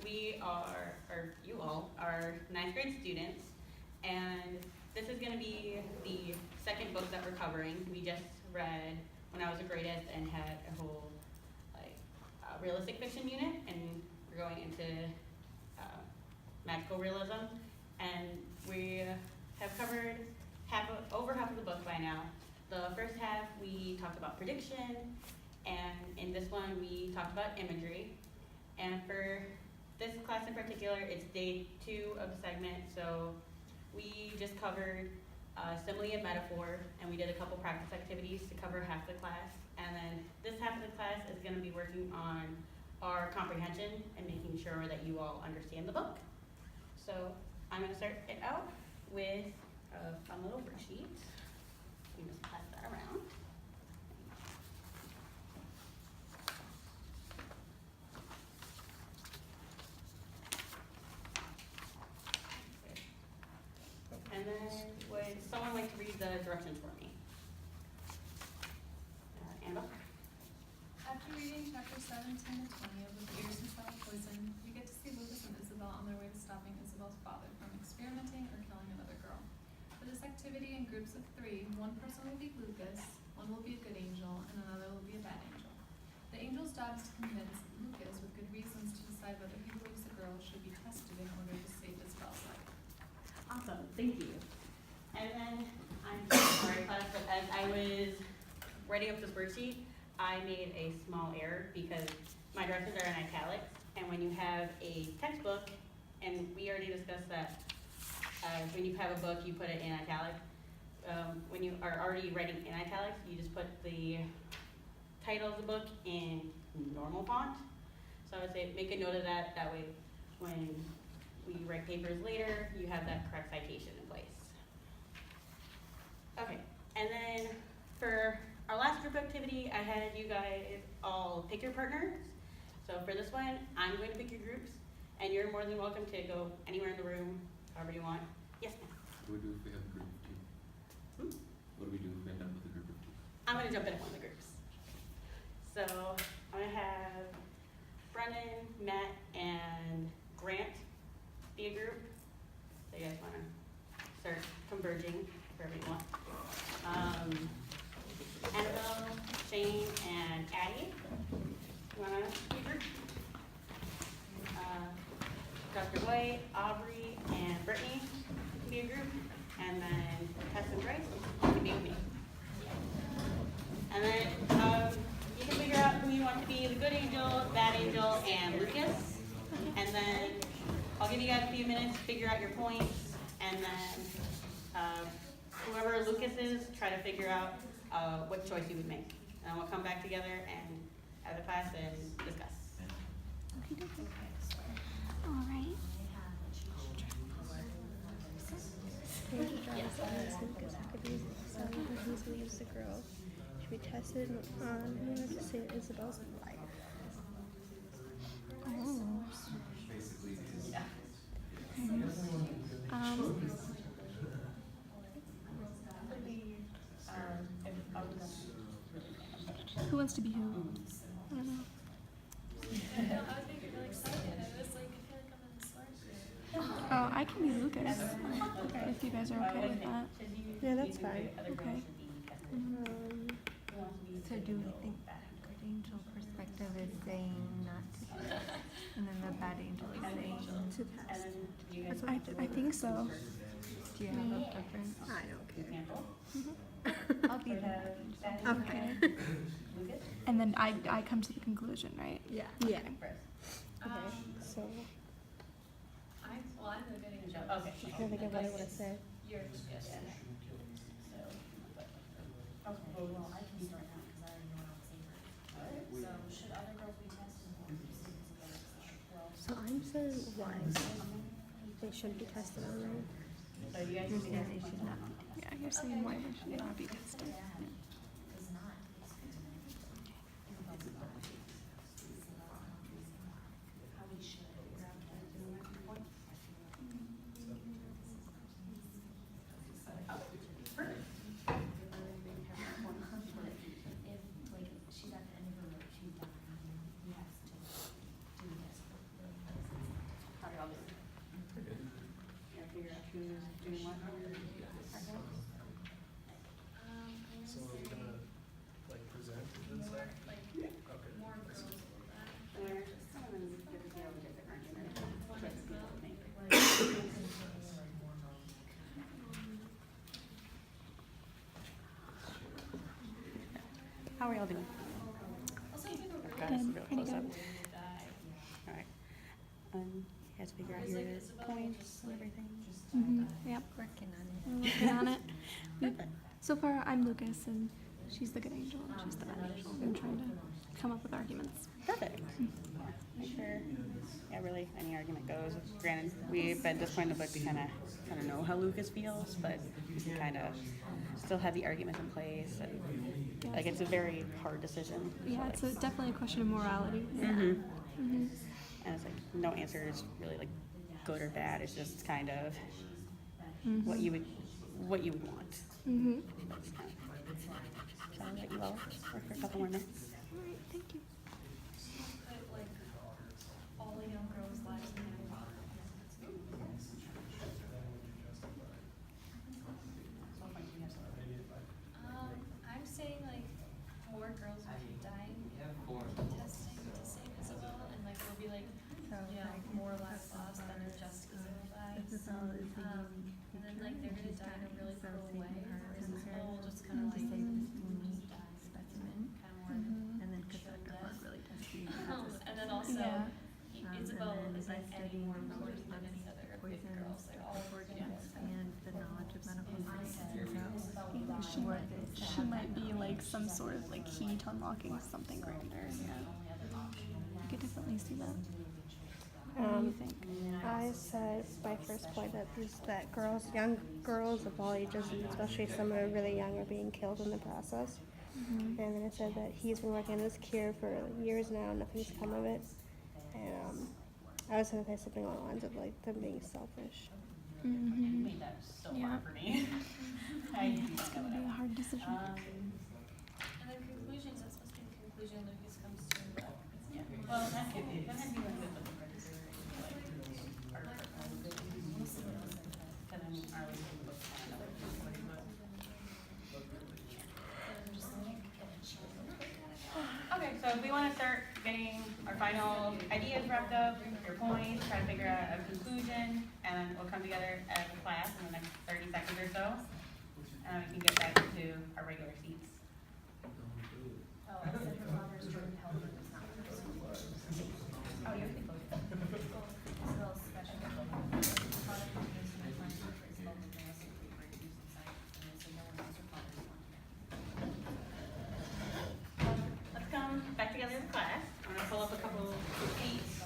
we are, or you all, are ninth grade students, and this is going to be the second book that we're covering. We just read When I Was a Greatest and had a whole realistic fiction unit, and we're going into magical realism, and we have covered over half of the book by now. The first half we talked about prediction, and in this one we talked about imagery. And for this class in particular, it's day 2 of the segment, so we just covered simile and metaphor, and we did a couple practice activities to cover half the class. And then this half of the class is going to be working on our comprehension and making sure that you all understand the book. So I'm going to start it out with a fun little worksheet. You just pass that around. And then would someone like to read the directions for me? Annabelle? After reading chapters 17 to 20 of The Fears and Smell of Poison, you get to see Lucas and Isabel on their way to stopping Isabel's father from experimenting or killing another girl. For this activity, in groups of 3, one person will be Lucas, one will be a good angel, and another will be a bad angel. The angel's job is to convince Lucas, with good reasons, to decide whether he believes the girl should be tested in order to save Isabel's life. Awesome, thank you. And then, I'm sorry class, but as I was writing up this worksheet, I made a small error because my directions are in italics, and when you have a textbook, and we already discussed that when you have a book, you put it in italics. When you are already writing in italics, you just put the title of the book in normal font. So I would say make a note of that, that way when we write papers later, you have that correct citation in place. Okay, and then for our last group activity, I had you guys all pick your partners. So for this one, I'm going to pick your groups, and you're more than welcome to go anywhere in the room, however you want. Yes, ma'am? What do we do if we have a group of 2? What do we do if we end up with a group of 2? I'm going to jump in at one of the groups. So I'm going to have Brennan, Matt, and Grant be a group. So you guys want to start converging wherever you want. Annabelle, Shane, and Addie, you want to be a group? Dr. White, Aubrey, and Brittany can be a group. And then Tess and Bryce can be with me. And then you can figure out who you want to be, the good angel, bad angel, and Lucas. And then I'll give you guys a few minutes to figure out your points. And then whoever Lucas is, try to figure out what choice you would make. And we'll come back together and have a class and discuss. All right. Who believes the girl should be tested on in order to save Isabel's life. Oh. Yeah. Who wants to be who? I don't know. I was making really excited. I was like, I feel like I'm in the Star. Oh, I can be Lucas. Okay, if you guys are okay with that. Yeah, that's fine. Okay. So do we think that good angel perspective is saying not to test, and then the bad angel is saying to test? I think so. do you have a preference? I don't care. I'll be the bad angel. Okay. And then I come to the conclusion, right? Yeah. Okay. Okay. So I'm the good angel. Okay. I can't think of what I want to say. You're just Yeah. So, okay, well, I can start now because I already know what I'm saying. Alright. So should other girls be tested? So I'm saying why they shouldn't be tested on them. So you guys You're can saying they should not be Yeah, you're saying why they should not be tested. Yeah. Doing what? So we're gonna like present and stuff? Like, Okay. more girls will die. Or some of them get to see all the different arguments. Choices people make. How are y'all doing? Also, like a Got really us Good, real pretty close up. good. die. Alright. You guys figure out Is, your like, Isabel points just, and like, everything. Yep. Working on it. We're working on it. Perfect. So far, I'm Lucas, and she's the good angel, and she's the bad angel. I'm trying to come up with arguments. Perfect. Make sure, yeah, really, any argument goes. Granted, we've at this point in the book, we kind of know how Lucas feels, but we can kind of still have the arguments in place, and like it's a very hard decision. Yeah, it's definitely a question of morality. Mm-hmm. Mhm. And it's like no answer is really like good or bad. It's just kind of what you would want. Mhm. That's kind of, so I'll let you all work for a couple more minutes. All right, thank you. Put like all the young girls' lives in their pocket. I'm saying like more girls will be dying testing to save Isabel, and like we'll be like, So you know, like, more lives lost than if just Isabel died. Isabel is the And then like they're gonna die in a really so cruel way, saving her whereas from Isabel will her just kind of to like save this unique specimen. kind of more And then because Dr. Hart really does see And then also, Yeah. Isabel and then is by like any studying more the important than any other big poisons, girls. Like all organs, and the knowledge of medical science. Yeah, she might be like some sort of like key to unlocking something grander. Yeah. I could definitely see that. What do you think? I said my first point that young girls of all ages, and especially some who are really young, are being killed in the process. Mhm. And then I said that he's been working on this cure for years now, nothing's come of it. And I was going to say something along the lines of like them being selfish. Mhm. Made that so Yeah. hard for me. I do It's not know gonna what be I a want. hard decision. And then conclusions, that's supposed to be the conclusion Lucas comes to, but Yeah. Well, that could be like good with the predator, like art. Because I mean, our book kind of Okay, so if we want to start getting our final ideas wrapped up, your points, try to figure out a conclusion, and then we'll come together as a class in the next 30 seconds or so, and we can get back to our regular seats. Oh, you're Let's come back together as a class. I'm going to pull up a couple sheets.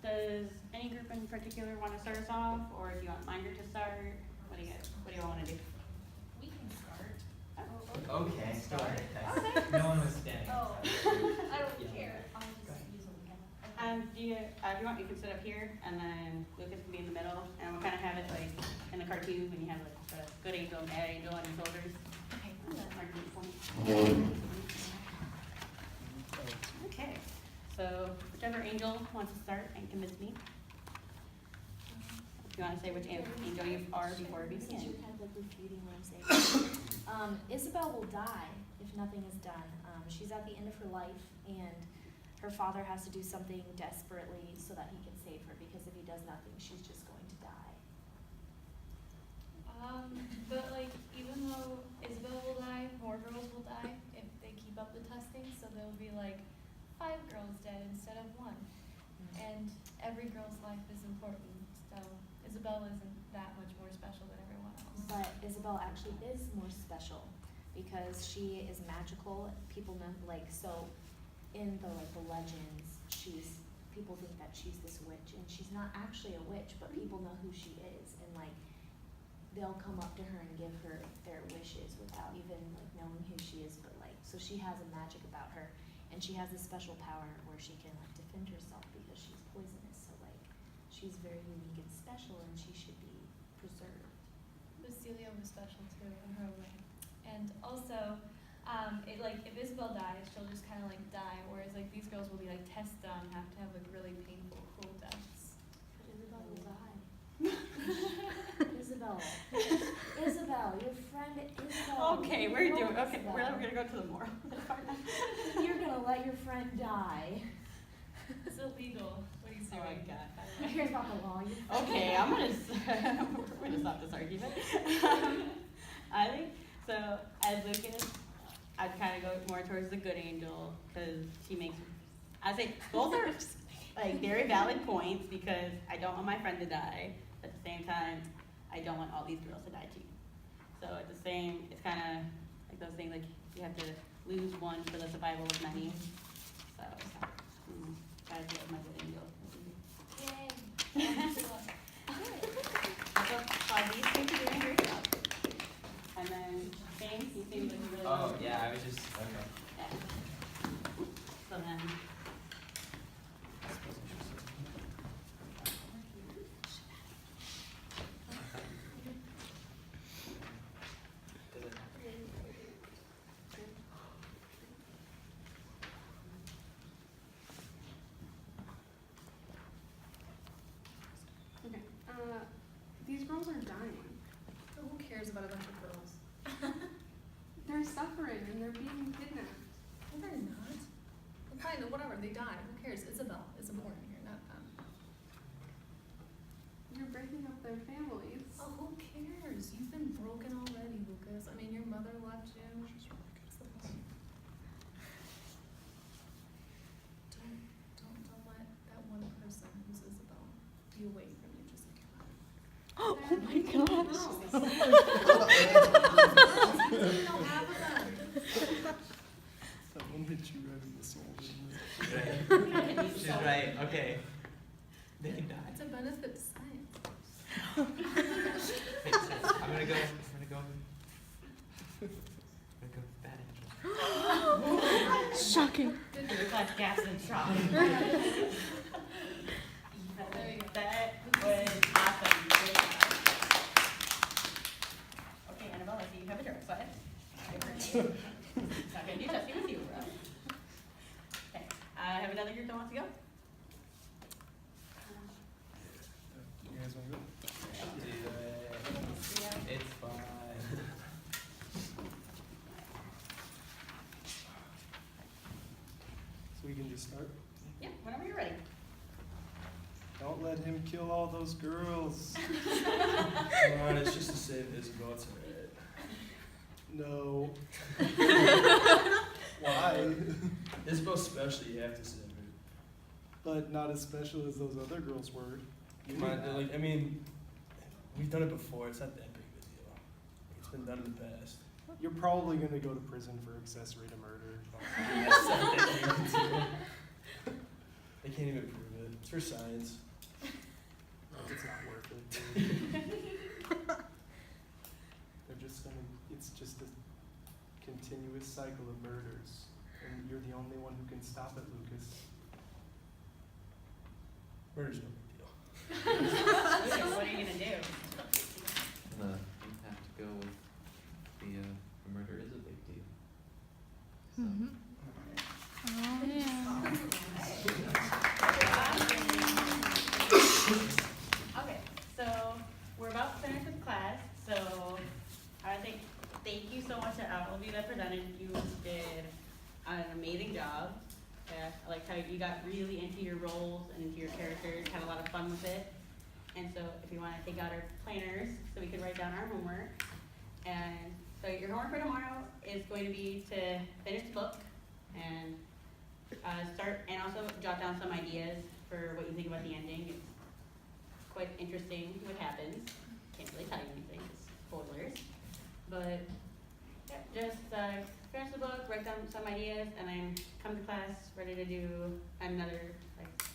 Does any group in particular want to start us off, or do you want Minder to start? What do you all want to do? we can start. Okay, go ahead. Okay. No one was standing. Oh, I don't Yeah. care. I'll just use what we have. Do you want, you can sit up here, and then Lucas can be in the middle, and we'll kind of have it like in the cartoon when you have like the good angel and bad angel on your shoulders. Okay. Argument point. Okay, so whichever angel wants to start and convince me. If you want to say which angel you are before we Since begin. you're kind of like refuting what I'm saying. Isabel will die if nothing is done. She's at the end of her life, and her father has to do something desperately so that he can save her, because if he does nothing, she's just going to die. But like, even though Isabel will die, more girls will die if they keep up the testing, so there'll be like 5 girls dead instead of 1. And every girl's life is important, so Isabel isn't that much more special than everyone else. But Isabel actually is more special because she is magical. People know, like, so in the legends, people think that she's this witch, and she's not actually a witch, but people know who she is, and like they'll come up to her and give her their wishes without even like knowing who she is, but like, so she has a magic about her, and she has a special power where she can like defend herself because she's poisonous, so like, she's very unique and special, and she should be preserved. But Celia was special too in her way. And also, it like if Isabel dies, she'll just kind of like die, whereas like these girls will be like tested on, have to have like really painful, cruel deaths. But Isabel will die. Isabel, your friend Isabel. Okay, you we're know doing, okay, Isabel. we're gonna go to the moral of the part now. You're gonna let your friend die. It's illegal what he's Oh doing. my God. Who cares about the law? You're Okay, I'm gonna, we're gonna stop this argument. I think, so, as Lucas, I'd kinda go more towards the good angel, cause she makes, I think both are like very valid points, because I don't want my friend to die, at the same time, I don't want all these girls to die too. So at the same, it's kinda like those things, like, you have to lose one for the survival of many, so, I feel my good angel. Yay. So, these things are doing a great job. And then, James, you seem like you really. Oh, yeah, I was just, okay. Yeah. So then, Okay. These girls are dying. Who cares about a bunch of girls? They're suffering and they're being kidnapped. No, they're not. Well, fine, whatever, they die. Who cares? Isabel is important here, not them. You're breaking up their families. Oh, who cares? You've been broken already, Lucas. I mean, your mother left you. What's the point? Don't let that one person who's Isabel be away from you just like that. Oh my gosh. Don't have them. That one hit you right in the soul, didn't it? She's right, okay. They can die. It's a benefit to science. Makes sense. I'm gonna go bad angel. Shocking. clutch gas and shock. There you go. That was awesome. Great job. Okay, Annabelle, I see you have a direct side. It's not gonna do testing with you, bro. Okay, I have another group that wants to go. You guys want to go? Do it. It's fine. So we can just start? Yeah, whenever you're ready. Don't let him kill all those girls. Come on, it's just to save Isabel, it's alright. No. Why? Isabel's special, you have to save her. But not as special as those other girls were. Come on, like, I mean, we've done it before, it's not that big of a deal. It's been done in the past. You're probably gonna go to prison for accessory to murder. That's not that big of a deal. They can't even prove it. It's for science. It's not worth it. They're just gonna, it's just a continuous cycle of murders. And you're the only one who can stop it, Lucas. Murder's no big deal. Lucas, what are you gonna do? You have to go with the murder is a big deal. So, Mm-hmm. Oh yeah. Okay, so we're about to finish with class, so I think, thank you so much to all of you that presented. You did an amazing job. I liked how you got really into your roles and into your characters, had a lot of fun with it. And so if you want to take out our planners so we can write down our homework. And so your homework for tomorrow is going to be to finish the book and start, and also jot down some ideas for what you think about the ending. It's quite interesting what happens. Can't really tell you anything, it's spoilers. But yeah, just finish the book, write down some ideas, and then come to class ready to do another like